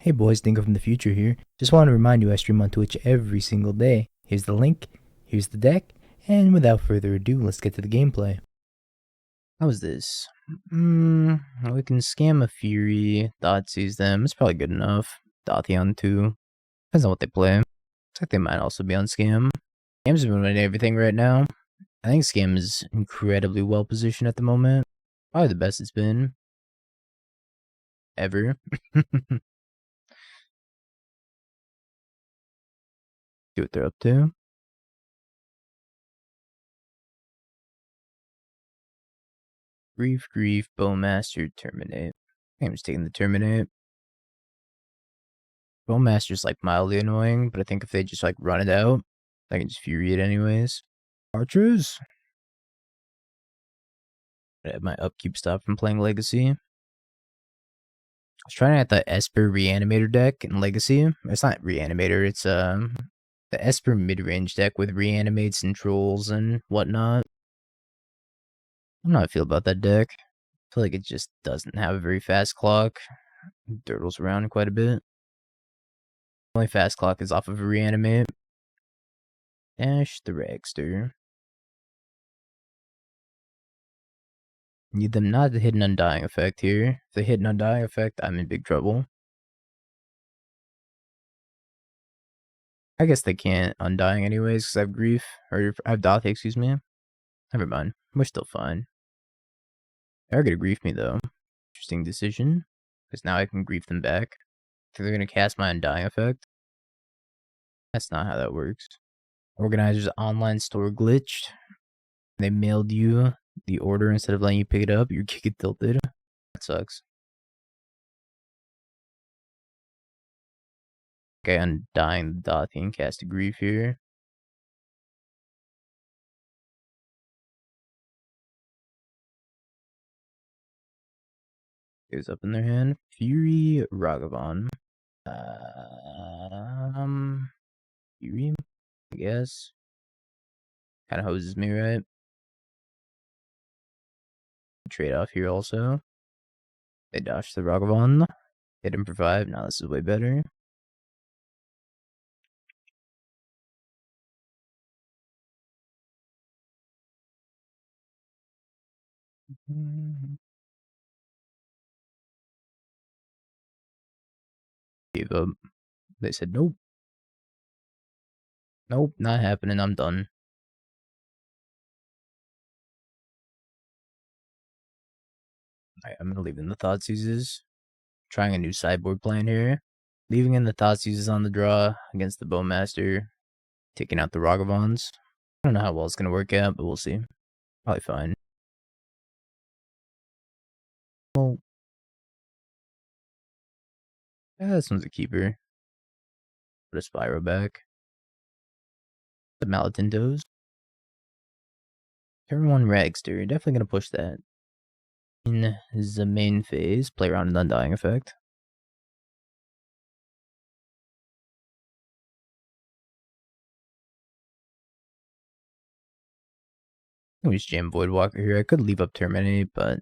Hey boys, Dingo from the future here. Just want to remind you I stream on Twitch every single day. Here's the link, here's the deck, and without further ado, let's get to the gameplay. How's this? We can scam a Fury, Thoughtseize them, it's probably good enough. Dauthi on 2, depends on what they play. Looks like they might also be on scam. Scam's been winning everything right now. I think scam is incredibly well positioned at the moment. Probably the best it's been. Ever. See what they're up to. Grief, Bowmaster, Terminate. I'm just taking the Terminate. Bowmaster's like mildly annoying, but I think if they just like run it out, I can just Fury it anyways. Archers. I have my upkeep stop from playing Legacy. I was trying out the Esper Reanimator deck in Legacy. It's not Reanimator, it's the Esper mid-range deck with Reanimates and Trolls and whatnot. I don't know how I feel about that deck. I feel like it just doesn't have a very fast clock. It dirtles around quite a bit. Only fast clock is off of a Reanimate. Dash the Ragster. Need them not to hit an Undying effect here. If they hit an Undying effect, I'm in big trouble. I guess they can't Undying anyways, because I have Grief, or I have Dauthi, excuse me. Never mind. We're still fine. They're gonna Grief me though. Interesting decision, because now I can Grief them back. So they're gonna cast my Undying effect. That's not how that works. Organizer's online store glitched. They mailed you the order instead of letting you pick it up. Your kick it tilted. That sucks. Okay, Undying the Dauthi and cast a Grief here. Goes up in their hand. Fury, Ragavan. Fury, I guess. Kind of hoses me, right? Trade off here also. They dodge the Ragavan. Hit him for 5. Now this is way better. Gave up. They said nope. Nope, not happening. I'm done. Alright, I'm gonna leave in the Thoughtseizes. Trying a new sideboard plan here. Leaving in the Thoughtseizes on the draw against the Bowmaster. Taking out the Ragavans. I don't know how well it's gonna work out, but we'll see. Probably fine. Well, yeah, this one's a keeper. Put a Spyro back. The Malatintos. Turn 1 Ragster. Definitely gonna push that. In the main phase, play around an Undying effect. I just jam Voidwalker here. I could leave up Terminate, but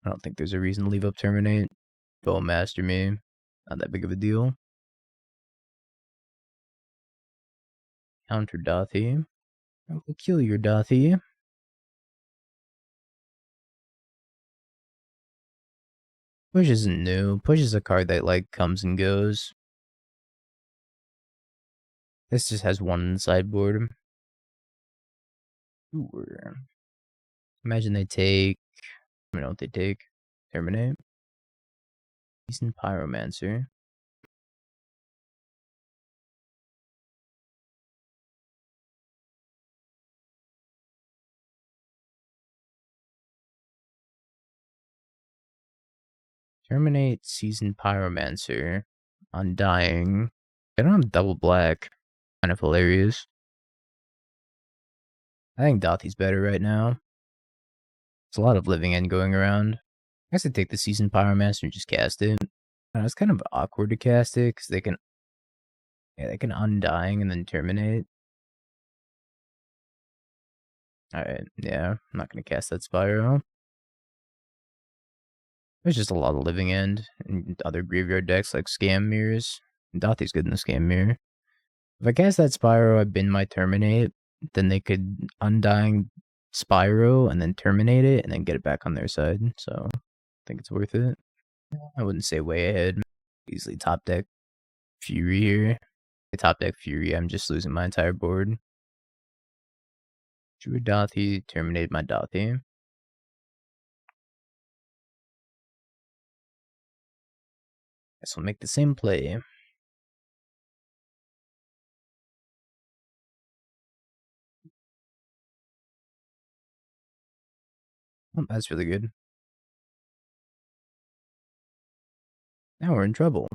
I don't think there's a reason to leave up Terminate. Bowmaster me. Not that big of a deal. Counter Dauthi. I will kill your Dauthi. Push isn't new. Push is a card that like comes and goes. This just has one in the sideboard. Ooh. Imagine they take... I don't know what they take. Terminate. Seasoned Pyromancer. Terminate Seasoned Pyromancer. Undying. I don't have double black. Kind of hilarious. I think Dauthi's better right now. There's a lot of living end going around. I guess I'd take the Seasoned Pyromancer and just cast it. It's kind of awkward to cast it because they can Undying and then Terminate. Alright, yeah, I'm not gonna cast that Spyro. There's just a lot of living end and other graveyard decks like Scam Mirrors. Dauthi's good in the Scam Mirror. If I cast that Spyro, I bin my Terminate, then they could Undying Spyro and then Terminate it and then get it back on their side. So I think it's worth it. I wouldn't say way ahead. Easily top deck Fury here. Top deck Fury, I'm just losing my entire board. Drew Dauthi, terminate my Dauthi. Guess we'll make the same play. Oh, that's really good. Now we're in trouble.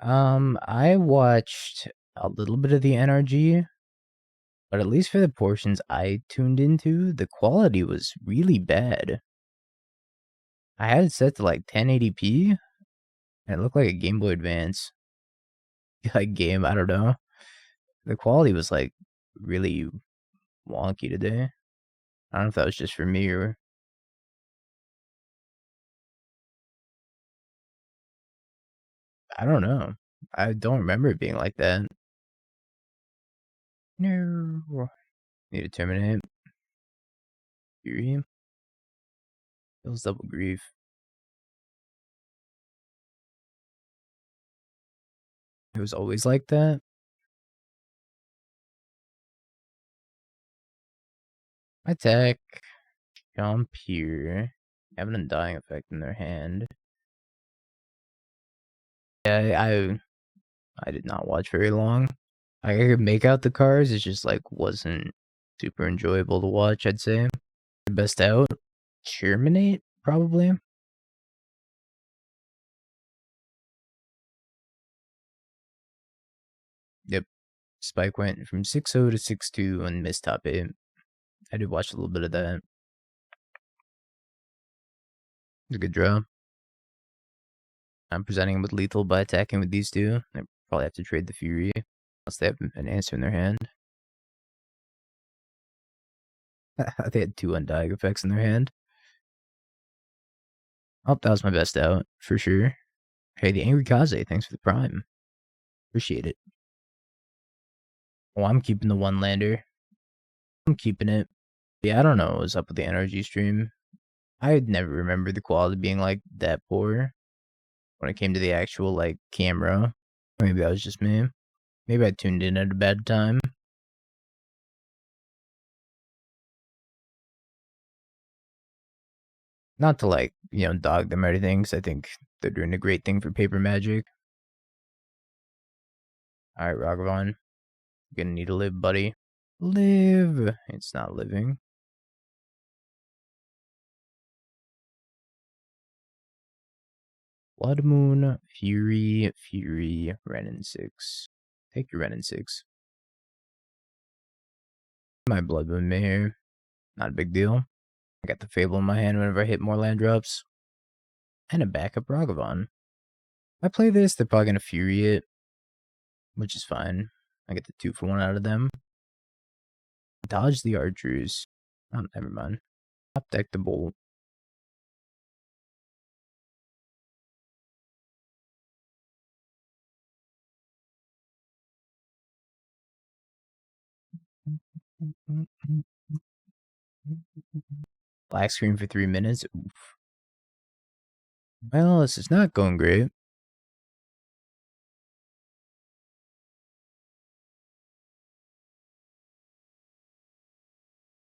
I watched a little bit of the NRG, but at least for the portions I tuned into, the quality was really bad. I had it set to like 1080p, and it looked like a Game Boy Advance. Like game, I don't know. The quality was like really wonky today. I don't know if that was just for me or... I don't know. I don't remember it being like that. No. Need to terminate. Fury. Feels double grief. It was always like that. Attack. Jump here. Have an undying effect in their hand. Yeah, I did not watch very long. I could make out the cards, it just like wasn't super enjoyable to watch, I'd say. Best out. Terminate, probably. Yep. Spike went from 6-0 to 6-2 and missed top 8. I did watch a little bit of that. It was a good draw. I'm presenting with lethal by attacking with these two. I probably have to trade the Fury unless they have an answer in their hand. They had 2 undying effects in their hand. Oh, that was my best out, for sure. Hey, the Angry Kaze, thanks for the prime. Appreciate it. Oh, I'm keeping the one lander. I'm keeping it. Yeah, I don't know what was up with the NRG stream. I would never remember the quality being like that poor when it came to the actual like camera. Or maybe that was just me. Maybe I tuned in at a bad time. Not to like, dog them or anything, because I think they're doing a great thing for Paper Magic. Alright, Ragavan. You're gonna need to live, buddy. Live! It's not living. Blood Moon, Fury, Renin 6. Take your Renin 6. My Blood Moon Mire. Not a big deal. I got the Fable in my hand whenever I hit more land drops. And a backup Ragavan. If I play this, they're probably gonna Fury it, which is fine. I get the 2-for-1 out of them. Dodge the archers. Oh, never mind. Top deck the bolt. Black screen for 3 minutes. Oof. Well, this is not going great.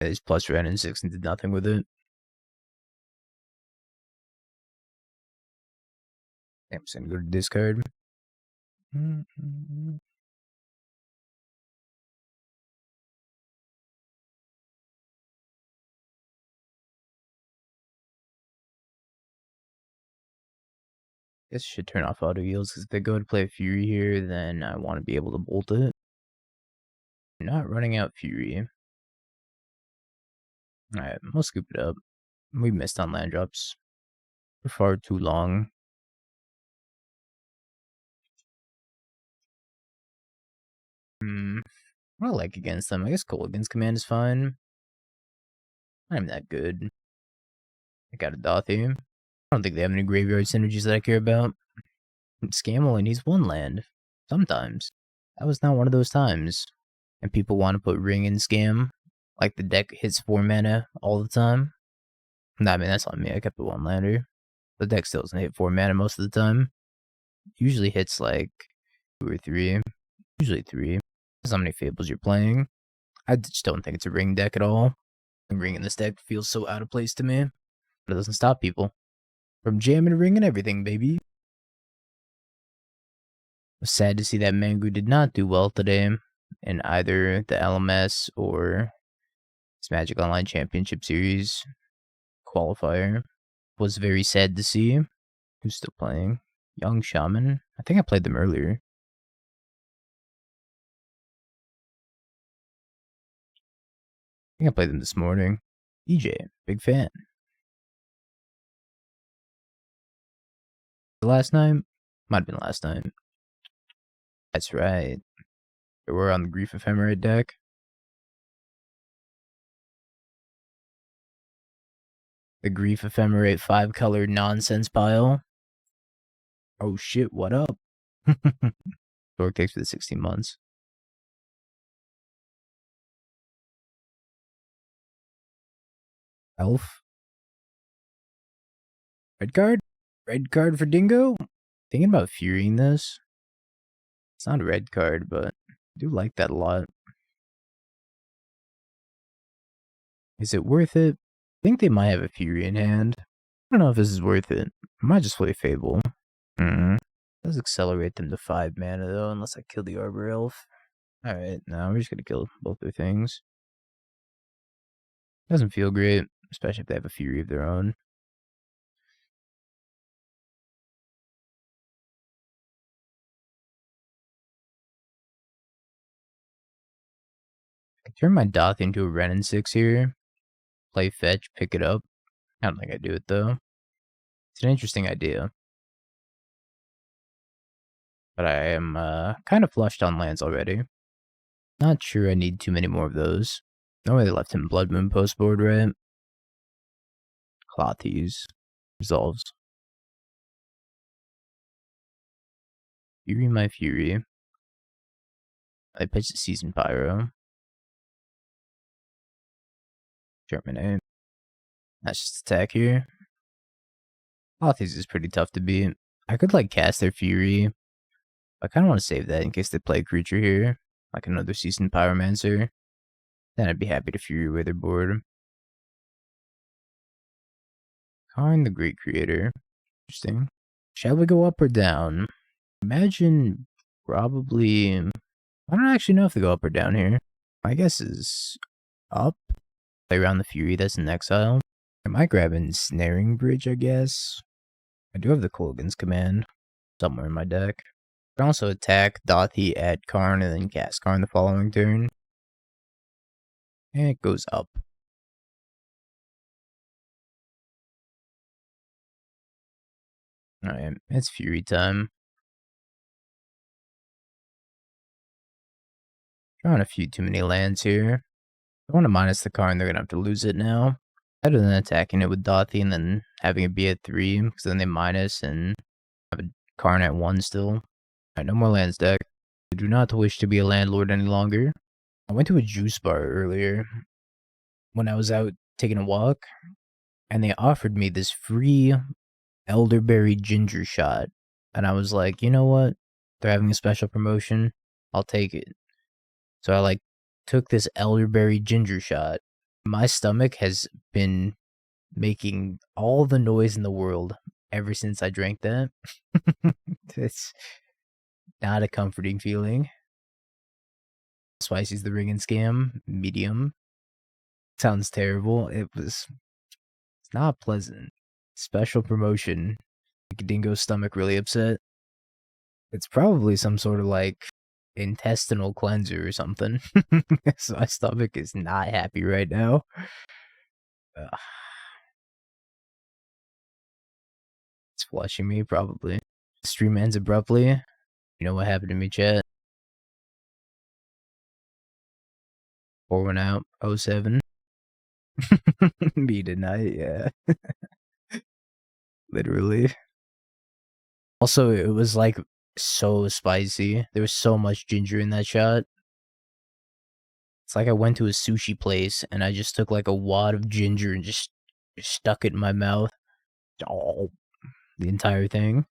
It's plus red and 6 and did nothing with it. I'm just gonna go to discard. Guess I should turn off auto yields because if they go to play Fury here, then I want to be able to bolt it. I'm not running out Fury. Alright, we'll scoop it up. We missed on land drops for far too long. What I like against them, I guess Kolaghan's command is fine. I'm that good. I got a Dauthi. I don't think they have any graveyard synergies that I care about. Scam only needs one land. Sometimes. That was not one of those times. And people want to put Ring in Scam. Like the deck hits 4 mana all the time. Nah, I mean, that's on me. I kept the 1-lander. The deck still doesn't hit 4 mana most of the time. Usually hits like 2 or 3. Usually 3. Depends how many Fables you're playing. I just don't think it's a Ring deck at all. The Ring in this deck feels so out of place to me. But it doesn't stop people from jamming a Ring and everything, baby. I was sad to see that Mangu did not do well today in either the LMS or his Magic Online Championship Series qualifier. Was very sad to see. Who's still playing? Young Shaman. I think I played them earlier. I think I played them this morning. EJ, big fan. Last night? Might have been last night. That's right. We're on the Grief Ephemerate deck. The Grief Ephemerate 5-color nonsense pile. Oh shit, what up? Torque takes for the 16 months. Elf. Red card? Red card for Dingo? Thinking about Furying this. It's not a red card, but I do like that a lot. Is it worth it? I think they might have a Fury in hand. I don't know if this is worth it. I might just play Fable. Does accelerate them to 5 mana though, unless I kill the Arbor Elf. Alright, now we're just gonna kill both their things. Doesn't feel great, especially if they have a Fury of their own. I turn my Dauthi into a Wrenn and 6 here. Play fetch, pick it up. I don't think I do it though. It's an interesting idea. But I am kind of flushed on lands already. Not sure I need too many more of those. No way they left him Blood Moon post board, right? Thoughtseize. Resolves. Fury my Fury. I pitch the Seasoned Pyro. Terminate. That's just attack here. Thoughtseize is pretty tough to beat. I could like cast their Fury. I kind of want to save that in case they play a creature here. Like another Seasoned Pyromancer. Then I'd be happy to Fury away their board. Karn the Great Creator. Interesting. Shall we go up or down? Imagine probably... I don't actually know if they go up or down here. My guess is up. Play around the Fury that's in exile. I might grab an Snaring Bridge, I guess. I do have the Kolaghan's command somewhere in my deck. I can also attack Dauthi at Karn and then cast Karn the following turn. And it goes up. Alright, it's Fury time. Drawing a few too many lands here. I want to minus the Karn, they're going to have to lose it now. Better than attacking it with Dauthi and then having it be at 3, because then they minus and have a Karn at 1 still. Alright, no more lands deck. I do not wish to be a landlord any longer. I went to a juice bar earlier when I was out taking a walk, and they offered me this free elderberry ginger shot. And I was like, you know what? They're having a special promotion. I'll take it. So I like took this elderberry ginger shot. My stomach has been making all the noise in the world ever since I drank that. It's not a comforting feeling. Spicy's the ring and scam. Medium. Sounds terrible. It's not pleasant. Special promotion. Make Dingo's stomach really upset. It's probably some sort of like intestinal cleanser or something. So my stomach is not happy right now. It's flushing me, probably. Stream ends abruptly. You know what happened to me, chat? Pour one out, 07. Me tonight, yeah. Literally. Also, it was like so spicy. There was so much ginger in that shot. It's like I went to a sushi place and I just took like a wad of ginger and just stuck it in my mouth. Oh, the entire thing.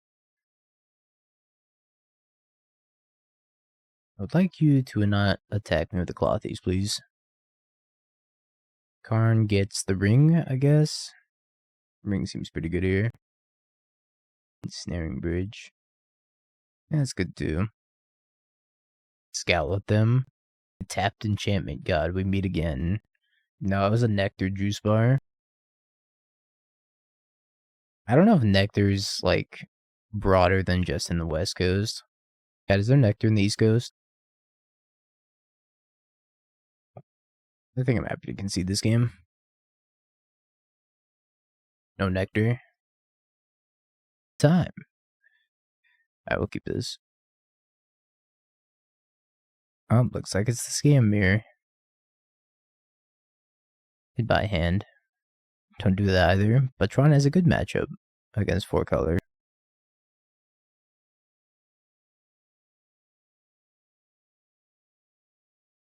I would like you to not attack me with the Clawthies, please. Karn gets the ring, I guess. Ring seems pretty good here. Snaring Bridge. Yeah, that's good too. Scout with them. Tapped enchantment. God, we meet again. No, it was a Nectar juice bar. I don't know if Nectar's like broader than just in the West Coast. God, is there Nectar in the East Coast? I think I'm happy to concede this game. No Nectar. Time. I will keep this. Oh, looks like it's the Scam Mirror. Hit by hand. Don't do that either. But Tron has a good matchup against 4-color.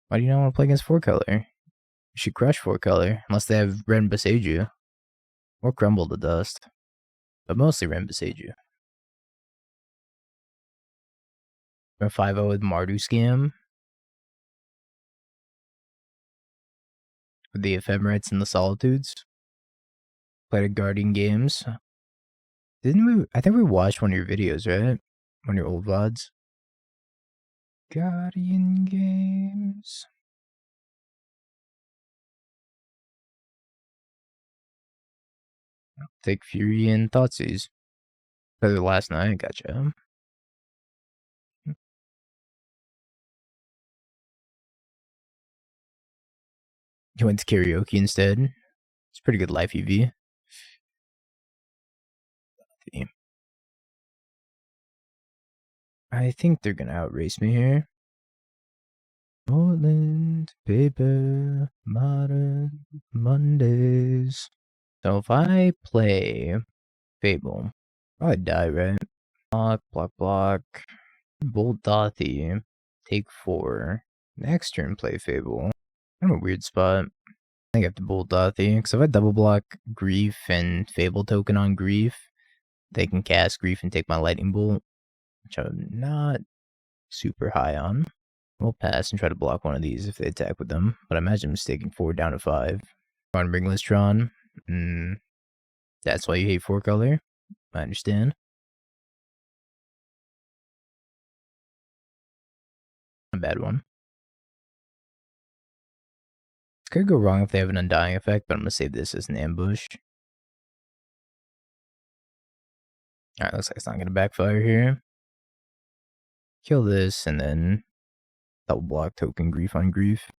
Why do you not want to play against 4-color? You should crush 4-color, unless they have Ren Boseiju. Or Crumble to Dust. But mostly Ren Boseiju. A 5-0 with Mardu Scam. With the Ephemerites and the Solitudes. Played a Guardian Games. Didn't we? I think we watched one of your videos, right? One of your old VODs. Guardian Games. Take Fury and Thoughtseize. Played it last night, gotcha. You went to karaoke instead. It's pretty good life EV. I think they're gonna outrace me here. Portland, paper, modern Mondays. So if I play Fable, I'd die, right? Block. Bolt Dauthi. Take 4. Next turn, play Fable. I'm in a weird spot. I think I have to Bolt Dauthi, because if I double block Grief and Fable token on Grief, they can cast Grief and take my Lightning Bolt, which I'm not super high on. We'll pass and try to block one of these if they attack with them, but I imagine I'm taking 4 down to 5. On Ringless Tron. That's why you hate 4-color. I understand. A bad one. It could go wrong if they have an Undying effect, but I'm going to save this as an ambush. Alright, looks like it's not going to backfire here. Kill this, and then double block token Grief on Grief.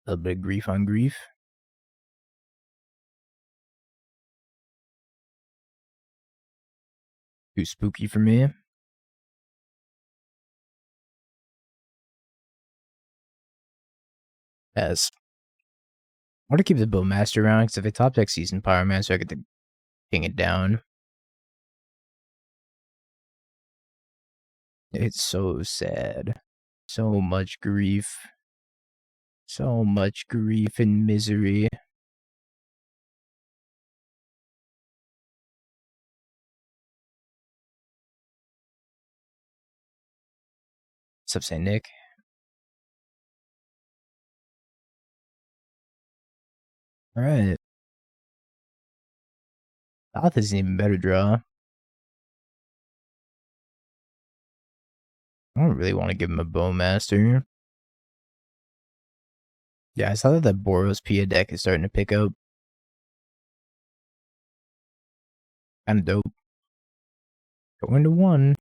A little bit of Grief on Grief. Too spooky for me. As I want to keep the Bowmaster around, because if I top deck Seasoned Pyromancer, I get to ping it down. It's so sad. So much grief. So much grief and misery. What's up, St. Nick? Alright. South is an even better draw. I don't really want to give him a Bowmaster. Yeah, I saw that Boros Pia deck is starting to pick up. Kinda dope. Going to 1.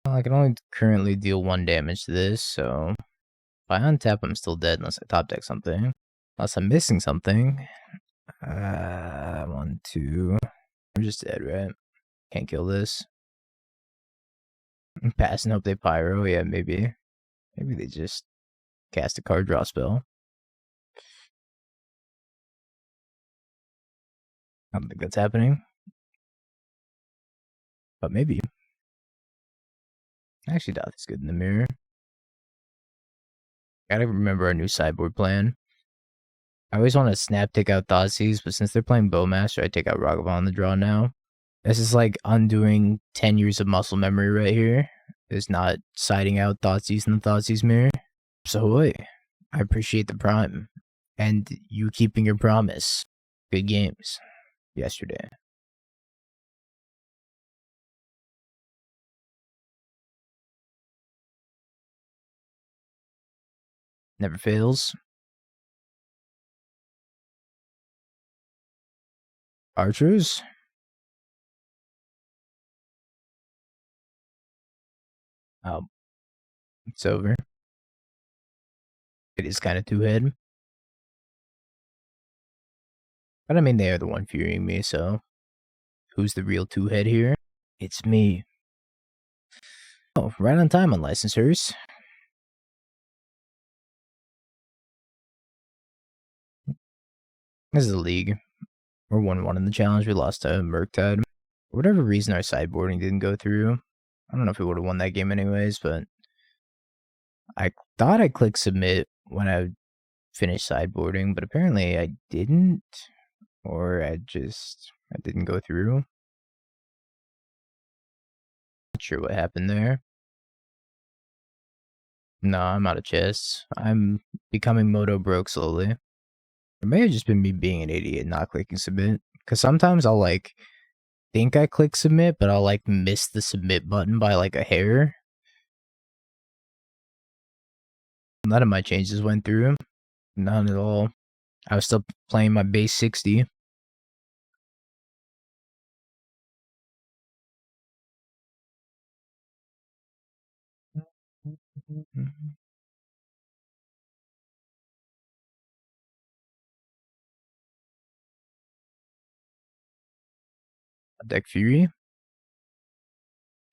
Well, I can only currently deal 1 damage to this, so if I untap, I'm still dead unless I top deck something. Unless I'm missing something. 1, 2. I'm just dead, right? Can't kill this. Pass and hope they pyro. Yeah, maybe. Maybe they just cast a card draw spell. I don't think that's happening. But maybe. Actually, Dauthi's good in the mirror. Gotta remember our new sideboard plan. I always want to snap take out Thoughtseize, but since they're playing Bowmaster, I take out Ragavan on the draw now. This is like undoing 10 years of muscle memory right here. Is not siding out Thoughtseize in the Thoughtseize mirror. So wait, I appreciate the prime. And you keeping your promise. Good games. Yesterday. Never fails. Archers. Oh, it's over. It is kind of two-head. But I mean, they are the one furying me, so who's the real two-head here? It's me. Oh, right on time on licensors. This is a league. We're 1-1 in the challenge. We lost to Murktide. For whatever reason, our sideboarding didn't go through. I don't know if we would have won that game anyways, but I thought I clicked submit when I finished sideboarding, but apparently I didn't, or I didn't go through. Not sure what happened there. No, I'm out of chests. I'm becoming moto broke slowly. It may have just been me being an idiot not clicking submit, because sometimes I'll like think I click submit, but I'll like miss the submit button by like a hair. None of my changes went through. None at all. I was still playing my base 60. Deck Fury.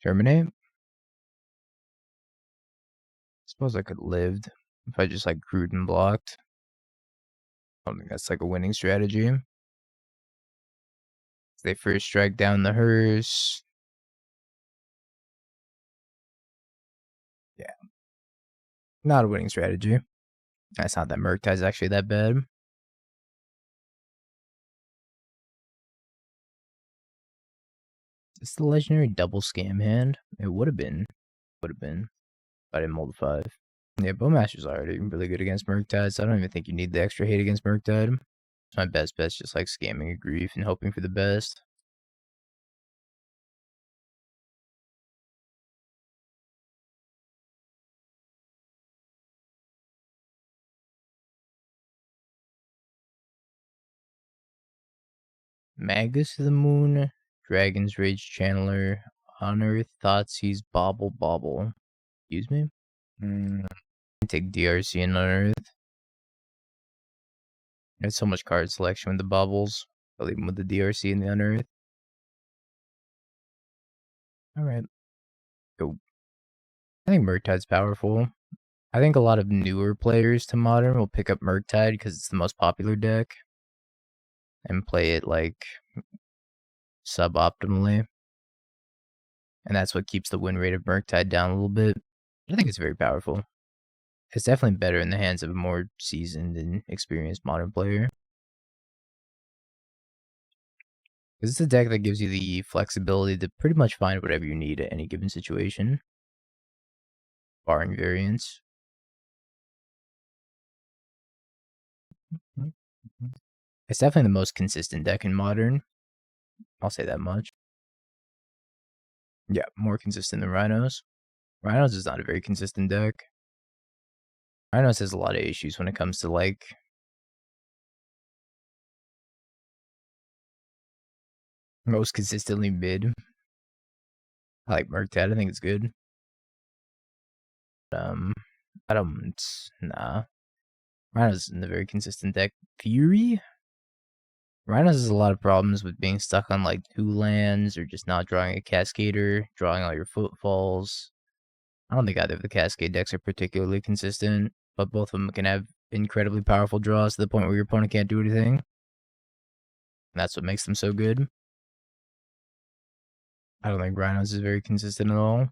Terminate. Suppose I could lived if I just like crewed and blocked. I don't think that's like a winning strategy. They first strike down the hearse. Yeah. Not a winning strategy. That's not that Murktide is actually that bad. It's the legendary double scam hand. It would have been. Would have been. But I didn't mold 5. Yeah, Bowmaster's already really good against Murktide, so I don't even think you need the extra hate against Murktide. My best bet's just like scamming a grief and hoping for the best. Magus to the Moon, Dragon's Rage Channeler, Unearth, Thoughtseize, Bobble. Excuse me? Take DRC and Unearth. There's so much card selection with the bobbles. I'll leave them with the DRC and the Unearth. Alright. Go. I think Murktide's powerful. I think a lot of newer players to Modern will pick up Murktide because it's the most popular deck. And play it like suboptimally. And that's what keeps the win rate of Murktide down a little bit. I think it's very powerful. It's definitely better in the hands of a more seasoned and experienced Modern player. Because it's a deck that gives you the flexibility to pretty much find whatever you need at any given situation. Barring variance. It's definitely the most consistent deck in Modern. I'll say that much. Yeah, more consistent than Rhinos. Rhinos is not a very consistent deck. Rhinos has a lot of issues when it comes to like most consistently mid. I like Murktide, I think it's good. I don't, nah. Rhinos isn't a very consistent deck. Fury? Rhinos has a lot of problems with being stuck on like 2 lands or just not drawing a Cascader, drawing all your footfalls. I don't think either of the Cascade decks are particularly consistent, but both of them can have incredibly powerful draws to the point where your opponent can't do anything. And that's what makes them so good. I don't think Rhinos is very consistent at all.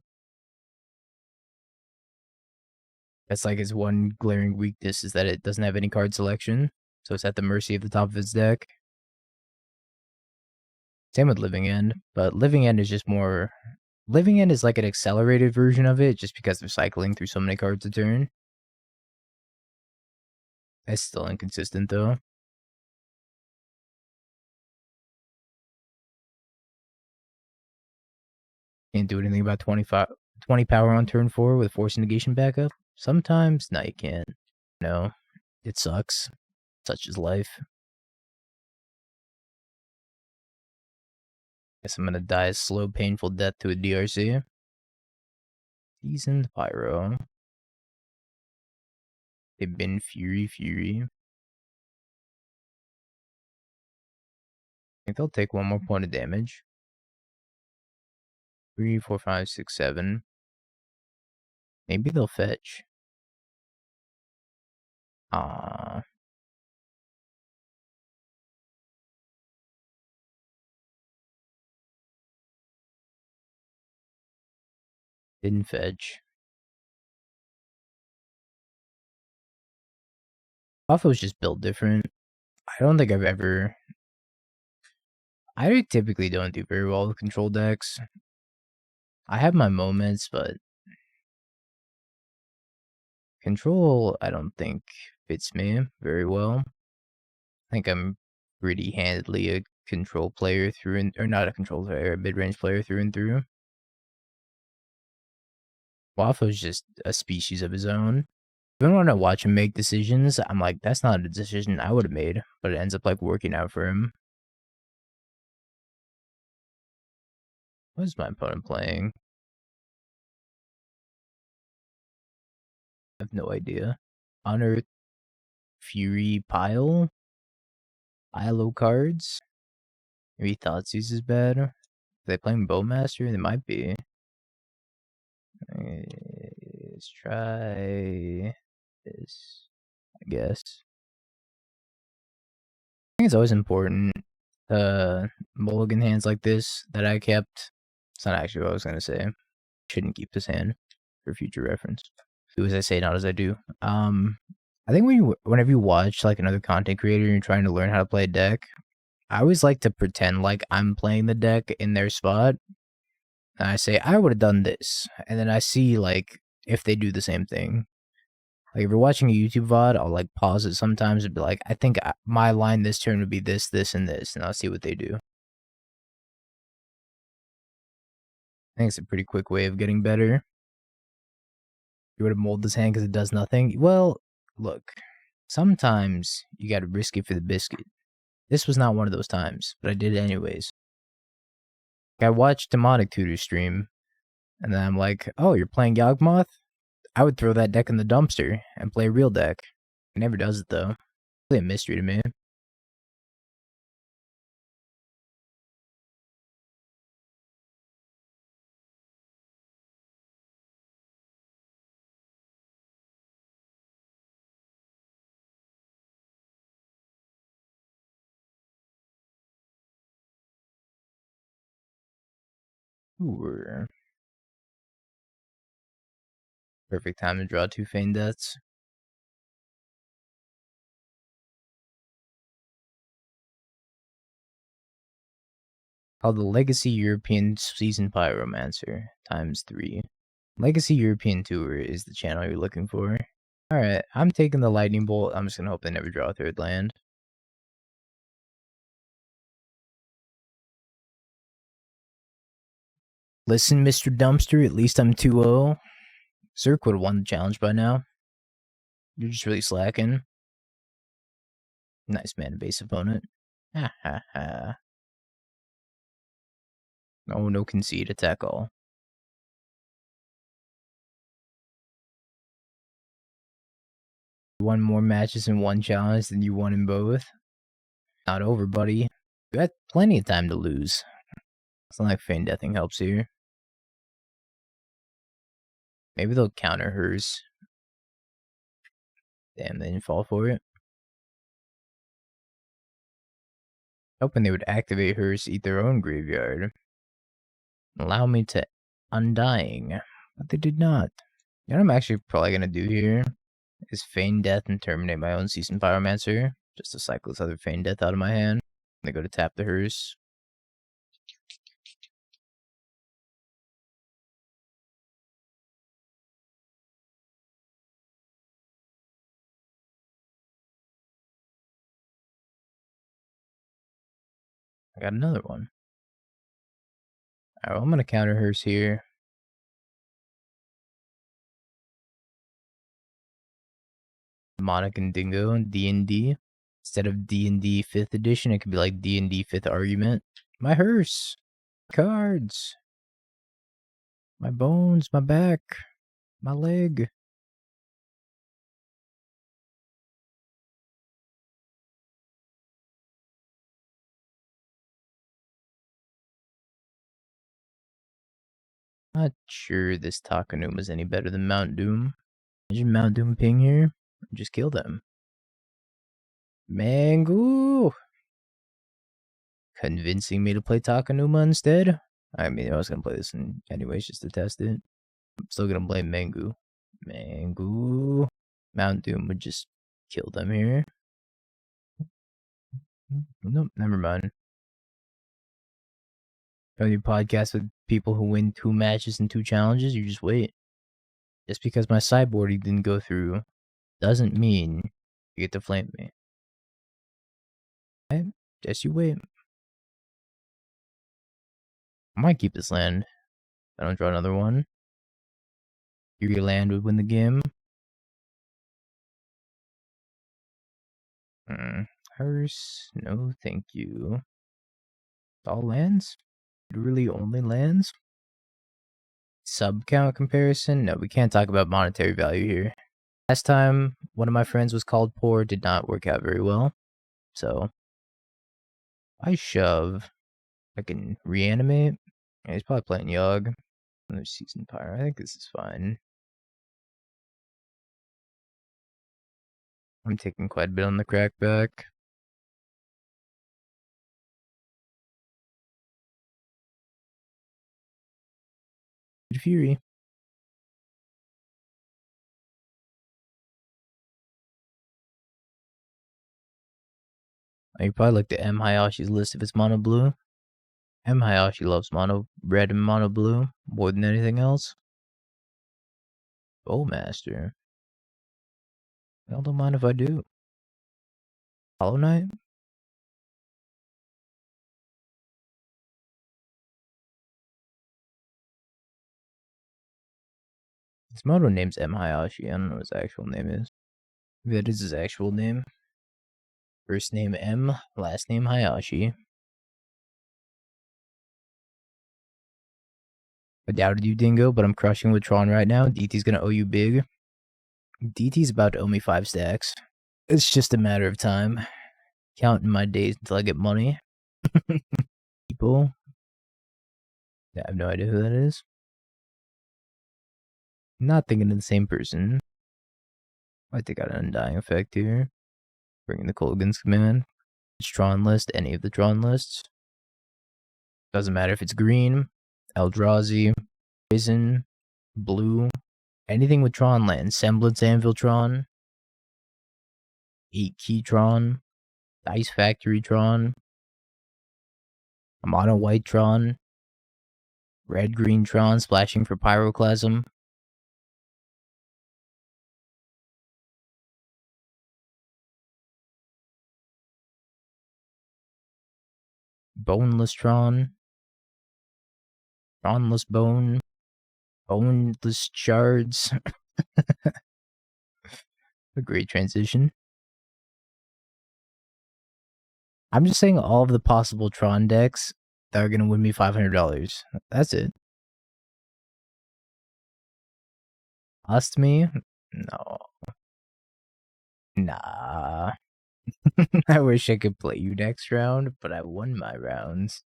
That's like its one glaring weakness is that it doesn't have any card selection, so it's at the mercy of the top of its deck. Same with Living End, but Living End is just more... Living End is like an accelerated version of it, just because they're cycling through so many cards a turn. It's still inconsistent, though. Can't do anything about 20 power on turn 4 with Force Negation backup. Sometimes, no, you can't. No, it sucks. Such is life. Guess I'm gonna die a slow, painful death to a DRC. Seasoned Pyro. They've been Fury. I think they'll take 1 more point of damage. 3, 4, 5, 6, 7. Maybe they'll fetch. Didn't fetch. Buffalo's just built different. I don't think I've ever... I typically don't do very well with control decks. I have my moments, but... Control, I don't think, fits me very well. I think I'm pretty handedly a control player through and... Or not a control player, a mid-range player through and through. Waffle's just a species of his own. Even when I watch him make decisions, I'm like, that's not a decision I would have made, but it ends up like working out for him. What is my opponent playing? I have no idea. Unearth, Fury, Pile of cards. Maybe Thoughtseize is bad. Are they playing Bowmaster? They might be. Let's try this, I guess. I think it's always important. Mulligan hands like this that I kept. It's not actually what I was gonna say. Shouldn't keep this hand for future reference. Do as I say, not as I do. I think whenever you watch like another content creator and you're trying to learn how to play a deck, I always like to pretend like I'm playing the deck in their spot. And I say, I would have done this. And then I see like if they do the same thing. Like if you're watching a YouTube VOD, I'll like pause it sometimes and be like, I think my line this turn would be this, this, and this. And I'll see what they do. I think it's a pretty quick way of getting better. You would have mold this hand because it does nothing. Well, look, sometimes you got to risk it for the biscuit. This was not one of those times, but I did it anyways. I watched Demonic Tutor stream, and then I'm like, oh, you're playing Yawgmoth? I would throw that deck in the dumpster and play a real deck. It never does it, though. It's really a mystery to me. Ooh. Perfect time to draw 2 Feign Deaths. Called the Legacy European Seasoned Pyromancer, ×3. Legacy European Tour is the channel you're looking for. Alright, I'm taking the Lightning Bolt. I'm just gonna hope they never draw a 3rd land. Listen, Mr. Dumpster, at least I'm 2-0. Zerk would have won the challenge by now. You're just really slacking. Nice mana base opponent. Ha ha ha. Oh, no concede, attack all. You won more matches in one challenge than you won in both. Not over, buddy. You got plenty of time to lose. It's not like Feign Deathing helps here. Maybe they'll counter hers. Damn, they didn't fall for it. Hoping they would activate hers to eat their own graveyard. Allow me to Undying. But they did not. You know what I'm actually probably going to do here? Is Feign Death and terminate my own Seasoned Pyromancer. Just to cycle this other Feign Death out of my hand. They go to tap the hers. I got another one. Alright, well, I'm going to counter hers here. Monarch and Dingo and D&D. Instead of D&D 5th edition, it could be like D&D 5th argument. My hearse. Cards. My bones, my back, my leg. Not sure this Takenuma is any better than Mount Doom. Imagine Mount Doom ping here. Just kill them. Mango! Convincing me to play Takenuma instead? I mean, I was gonna play this anyways just to test it. I'm still gonna blame Mango. Mango. Mount Doom would just kill them here. Nope, never mind. When you podcast with people who win 2 matches and 2 challenges, you just wait. Just because my sideboarding didn't go through doesn't mean you get to flame me. Okay, just you wait. I might keep this land. I don't draw another one. Your land would win the game. Hers, no thank you. All lands? Literally only lands? Sub count comparison? No, we can't talk about monetary value here. Last time one of my friends was called poor, did not work out very well. So I shove. I can reanimate. Yeah, he's probably playing Yogg. Another Seasoned Pyre. I think this is fine. I'm taking quite a bit on the crackback. Fury. You probably look at M. Hayashi's list if it's mono blue. M. Hayashi loves mono red and mono blue more than anything else. Bowmaster. I don't mind if I do. Hollow Knight? His mono name's M. Hayashi. I don't know what his actual name is. Maybe that is his actual name. First name M, last name Hayashi. I doubted you, Dingo, but I'm crushing with Tron right now. DT's gonna owe you big. DT's about to owe me 5 stacks. It's just a matter of time. Counting my days until I get money. People. I have no idea who that is. Not thinking of the same person. I think I got an Undying effect here. Bringing the Kolaghan's command. Tron list, any of the Tron lists. Doesn't matter if it's green, Eldrazi, Risen, blue, anything with Tron land. Semblance Anvil Tron, 8 Key Tron, Dice Factory Tron, a Mono White Tron, Red Green Tron splashing for Pyroclasm. Boneless Tron, Tronless Bone, Boneless Shards. A great transition. I'm just saying all of the possible Tron decks that are going to win me $500. That's it. Cost me? No. Nah. I wish I could play you next round, but I won my rounds.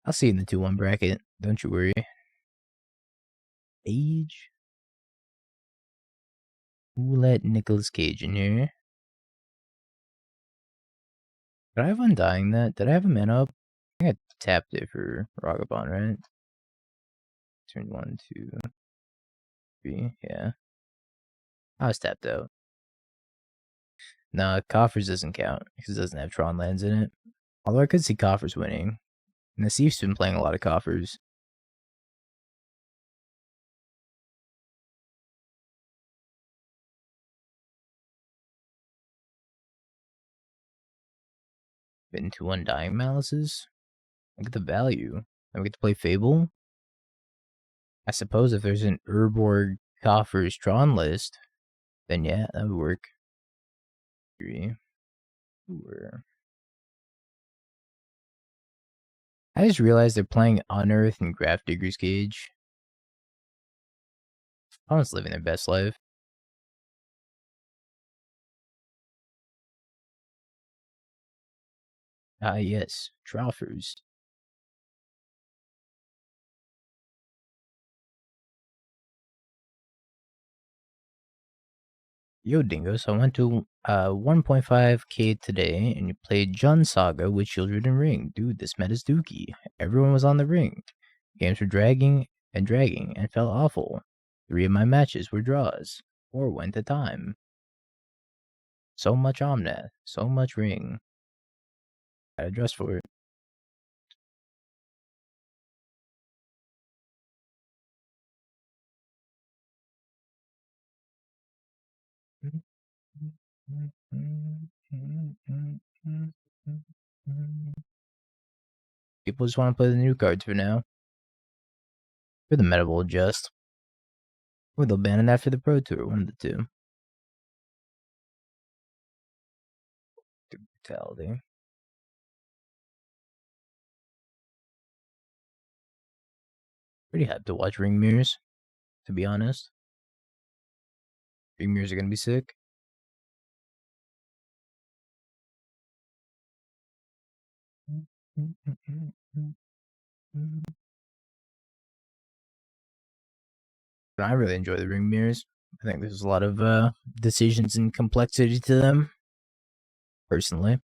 I'll see you in the 2-1 bracket. Don't you worry. Age? Who let Nicolas Cage in here? Did I have Undying that? Did I have a mana up? I think I tapped it for Ragavan, right? Turn 1, 2, 3. Yeah. I was tapped out. Nah, Coffers doesn't count because it doesn't have Tron lands in it. Although I could see Coffers winning. And Nassif's been playing a lot of Coffers. Been 2 Undying Malices. Look at the value. Then we get to play Fable. I suppose if there's an Urborg Coffers Tron list, then yeah, that would work. 3. 4. I just realized they're playing Unearth and Grafdigger's Cage. Opponent's living their best life. Ah, yes, Troffers. Yo, Dingo, so I went to 1.5k today, and you played Jun Saga with Children and Ring. Dude, this meta's dookie. Everyone was on the ring. Games were dragging, and felt awful. 3 of my matches were draws. 4 went to time. So much Omnath, so much Ring. Gotta dress for it. People just want to play the new cards for now. For the meta will adjust. Or they'll ban it after the Pro Tour, one of the two. Brutality. Pretty hyped to watch Ring Mirrors, to be honest. Ring Mirrors are gonna be sick. I really enjoy the Ring Mirrors. I think there's a lot of decisions and complexity to them. Personally.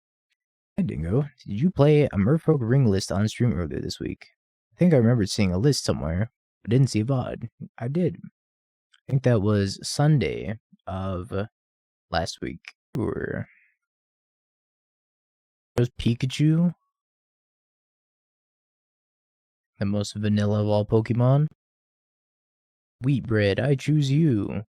Hey Dingo, did you play a Merfolk Ring list on stream earlier this week? I think I remembered seeing a list somewhere, but didn't see a VOD. I did. I think that was Sunday of last week. Or it was Pikachu, the most vanilla of all Pokemon. Wheat bread, I choose you.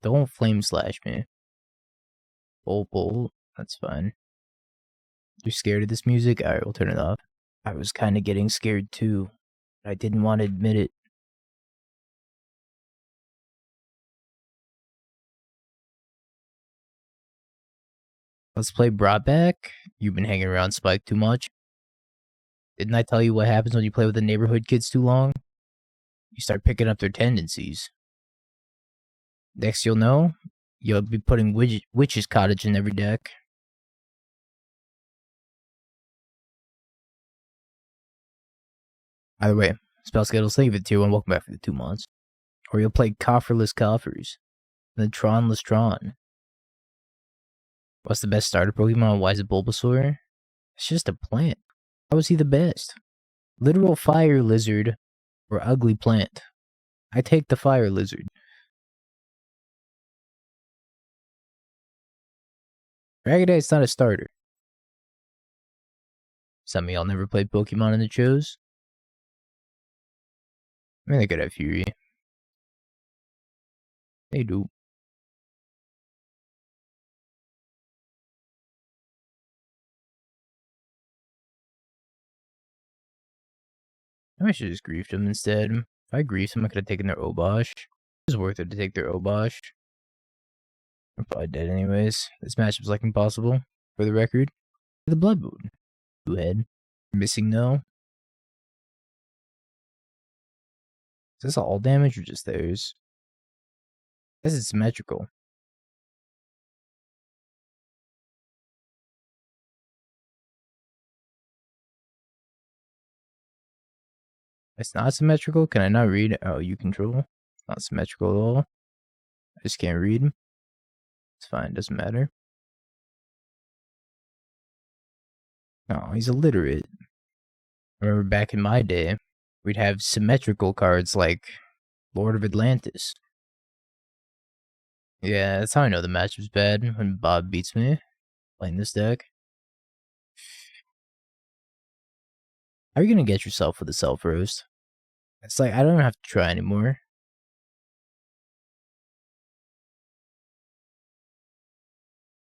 Don't flame slash me. Bolt, that's fine. You're scared of this music? Alright, we'll turn it off. I was kind of getting scared too, but I didn't want to admit it. Let's play brought back. You've been hanging around Spike too much. Didn't I tell you what happens when you play with the neighborhood kids too long? You start picking up their tendencies. Next you'll know, you'll be putting Witch's Cottage in every deck. Either way, spell schedule's thank you for the tier 1, welcome back for the 2 months. Or you'll play Cofferless Coffers, then Tronless Tron. What's the best starter Pokemon? Why is it Bulbasaur? It's just a plant. How is he the best? Literal fire lizard or ugly plant. I take the fire lizard. Dragonite's not a starter. Some of y'all never played Pokemon in the shows. I mean, they could have Fury. They do. I should just griefed them instead. If I griefed them, I could have taken their Obosh. It was worth it to take their Obosh. I'm probably dead anyways. This matchup's like impossible. for the record. The Blood Moon. 2-head. Missing no. Is this all damage or just theirs? This is symmetrical. It's not symmetrical? Can I not read? Oh, you control? It's not symmetrical at all. I just can't read. It's fine, doesn't matter. Oh, he's illiterate. I remember back in my day, we'd have symmetrical cards like Lord of Atlantis. Yeah, that's how I know the matchup's bad, when Bob beats me playing this deck. How are you gonna get yourself with a self-roast? It's like, I don't have to try anymore.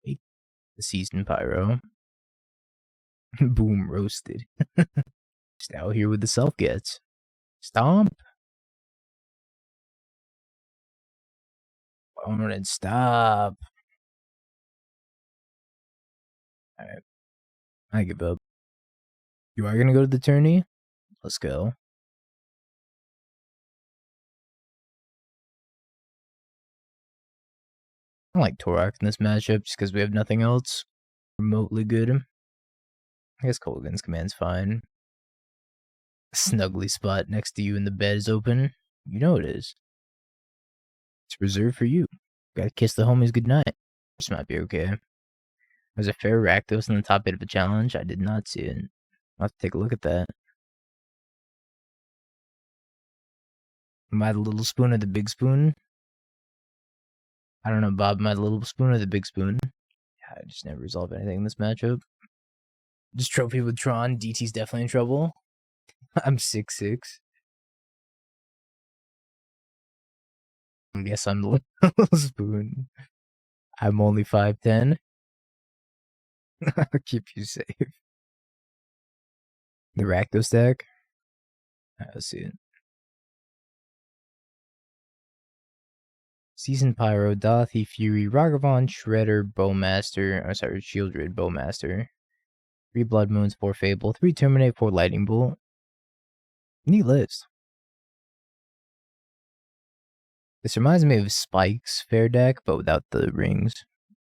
The Seasoned Pyro. Boom, roasted. Just out here with the self-gets. Stomp. Bone and stop. Alright. I give up. You are gonna go to the tourney? Let's go. I like Tourach in this matchup just because we have nothing else remotely good. I guess Kolaghan's command's fine. Snuggly spot next to you in the bed is open. You know it is. It's reserved for you. Gotta kiss the homies goodnight. This might be okay. There's a fair Rakdos in the top 8 of the challenge. I did not see it. I'll have to take a look at that. Am I the little spoon or the big spoon? I don't know, Bob. Am I the little spoon or the big spoon? I just never resolve anything in this matchup. Just trophy with Tron. DT's definitely in trouble. I'm 6'6". I guess I'm the little spoon. I'm only 5'10". I'll keep you safe. The Rakdos deck? I see it. Seasoned Pyro, Dauthi, Fury, Ragavan, Shredder, Bowmaster, oh sorry, Shieldred, Bowmaster. 3 Blood Moons, 4 Fable, 3 Terminate, 4 Lightning Bolt. Neat list. This reminds me of Spike's fair deck, but without the rings.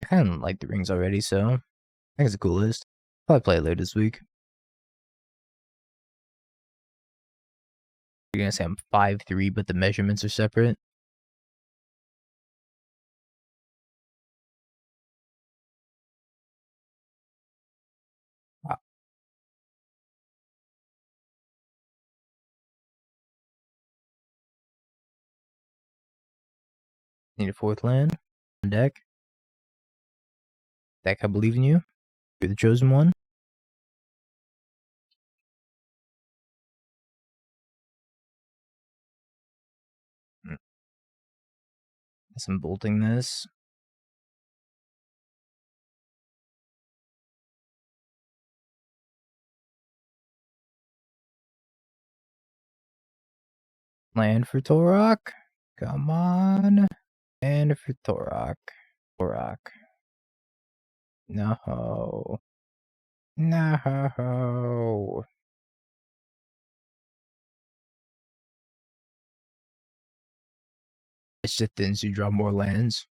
I kind of like the rings already, so I think it's a cool list. Probably play it later this week. You're gonna say I'm 5'3", but the measurements are separate. Need a 4th land. Deck. Deck, I believe in you. You're the chosen one. Guess I'm bolting this. Land for Tourach. Come on. Land for Tourach. Tourach. No. No. It's just thins you draw more lands.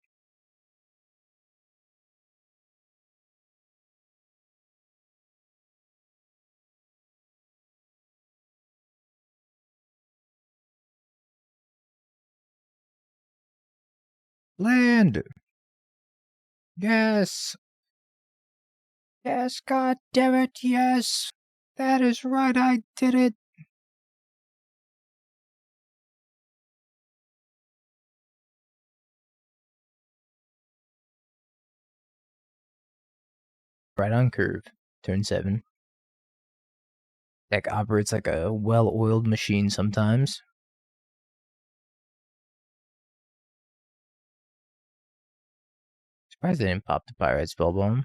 Land. Yes. Yes, god damn it, yes. That is right, I did it. Right on curve. Turn 7. Deck operates like a well-oiled machine sometimes. Surprised I didn't pop the Pyrite Spellbomb.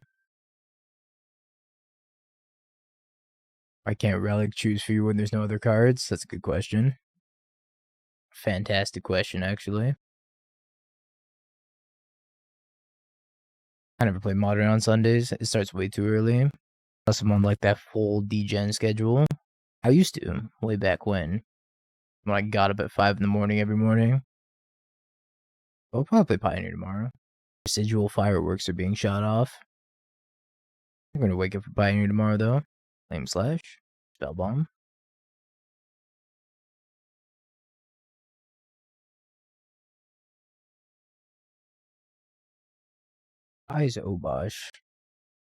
I can't Relic choose for you when there's no other cards? That's a good question. Fantastic question, actually. I never play Modern on Sundays. It starts way too early. Unless I'm on like that full degen schedule. I used to, way back when I got up at 5 in the morning every morning. I'll probably play Pioneer tomorrow. Residual fireworks are being shot off. I'm gonna wake up for Pioneer tomorrow though. Flame Slash. Spellbomb. Eyes Obosh.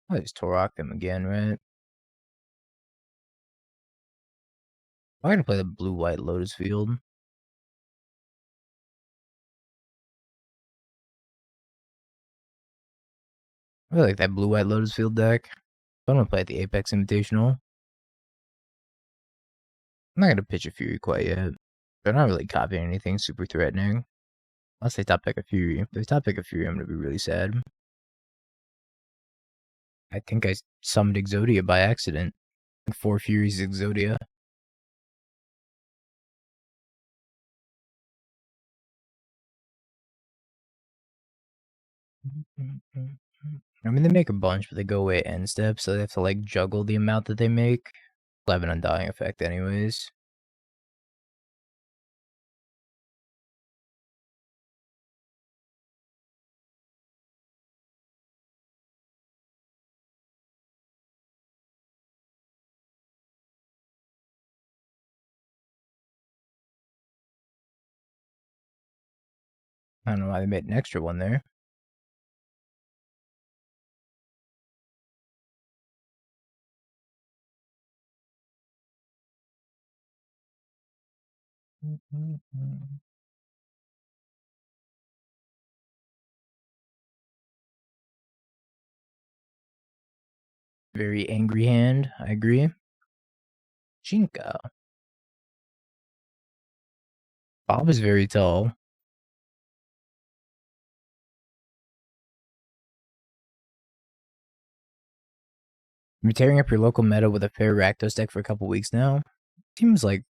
I'll just Tourach them again, right? I'm gonna play the blue-white Lotus Field. I really like that blue-white Lotus Field deck. I'm gonna play at the Apex Invitational. I'm not gonna pitch a Fury quite yet. They're not really copying anything super threatening. Unless they top deck a Fury. If they top deck a Fury, I'm gonna be really sad. I think I summoned Exodia by accident. 4 Furies Exodia. I mean, they make a bunch, but they go away at end step, so they have to like juggle the amount that they make. They'll have an Undying effect anyways. I don't know why they made an extra one there. Very angry hand, I agree. Jinka. Bob is very tall. You're tearing up your local meta with a fair Rakdos deck for a couple weeks now. Seems like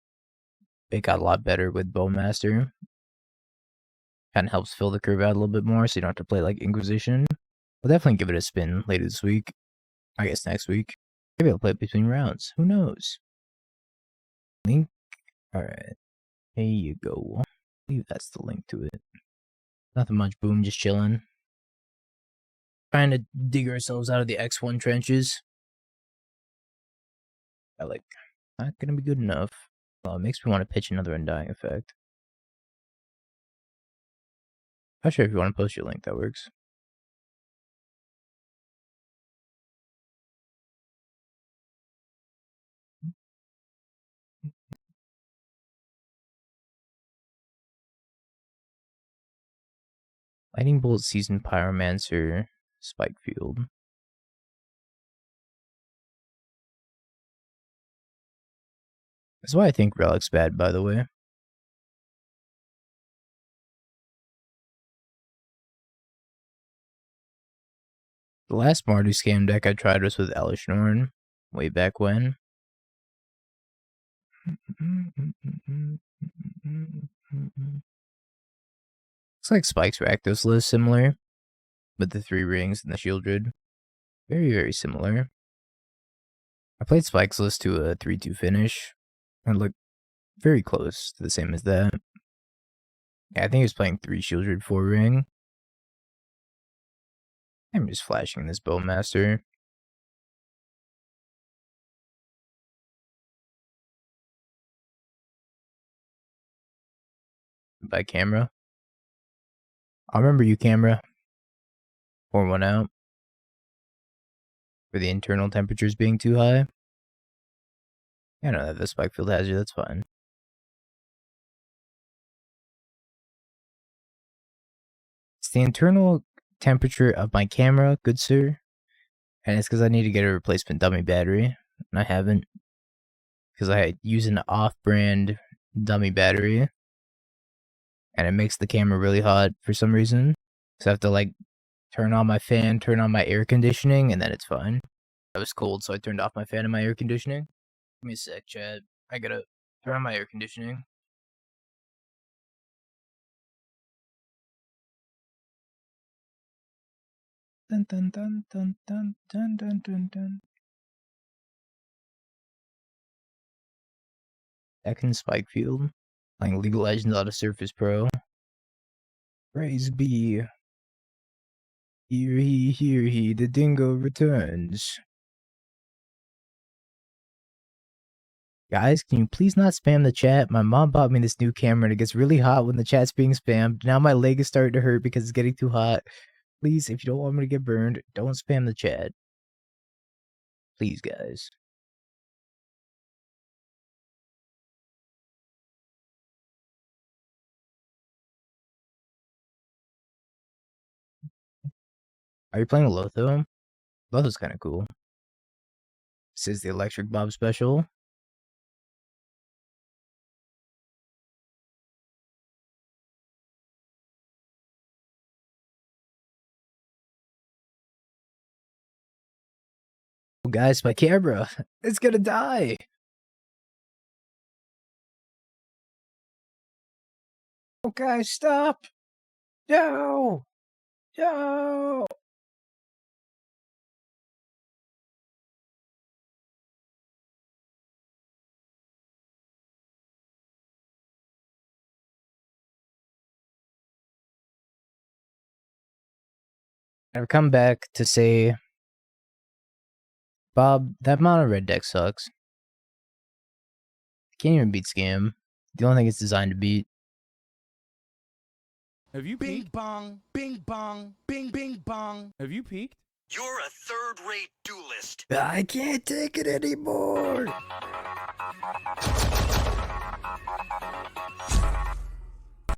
it got a lot better with Bowmaster. Kind of helps fill the curve out a little bit more, so you don't have to play like Inquisition. We'll definitely give it a spin later this week. I guess next week. Maybe I'll play it between rounds. Who knows? Link. Alright. Here you go. I believe that's the link to it. Nothing much. Boom, just chilling. Trying to dig ourselves out of the X1 trenches. Not gonna be good enough. Well, it makes me want to pitch another Undying effect. Not sure if you want to post your link, that works. Lightning Bolt, Seasoned Pyromancer, Spike Field. That's why I think Relic's bad, by the way. The last Mardu scam deck I tried was with Elishnorn, way back when. Looks like Spike's Rakdos list similar, with the 3 rings and the Shieldred. Very, very similar. I played Spike's list to a 3-2 finish, and it looked very close to the same as that. Yeah, I think he was playing 3 Shieldred 4 ring. I'm just flashing this Bowmaster. By camera. I'll remember you, camera. Pour one out. For the internal temperatures being too high. I know that the Spike Field has you, that's fine. It's the internal temperature of my camera, good sir. And it's because I need to get a replacement dummy battery. And I haven't. Because I use an off-brand dummy battery. And it makes the camera really hot for some reason. So I have to like turn on my fan, turn on my air conditioning, and then it's fine. I was cold, so I turned off my fan and my air conditioning. Give me a sec, chat. I gotta turn on my air conditioning. Dun, dun, dun, dun, dun, dun, dun, dun, dun. Second Spikefield. Playing League of Legends out of Surface Pro. Praise be. Here he, the dingo returns. Guys, can you please not spam the chat? My mom bought me this new camera and it gets really hot when the chat's being spammed. Now my leg is starting to hurt because it's getting too hot. Please, if you don't want me to get burned, don't spam the chat. Please, guys. Are you playing Lotho? Lotho's kind of cool. This is the Electric Bob special. Oh, guys, my camera. It's gonna die. Oh, guys, stop. No. No. I've come back to say, Bob, that mono red deck sucks. Can't even beat Scam. The only thing it's designed to beat. Have you Bing peeked? bong, bing bong, bing bing bong. Have you peeked? You're a third-rate duelist. I can't take it anymore.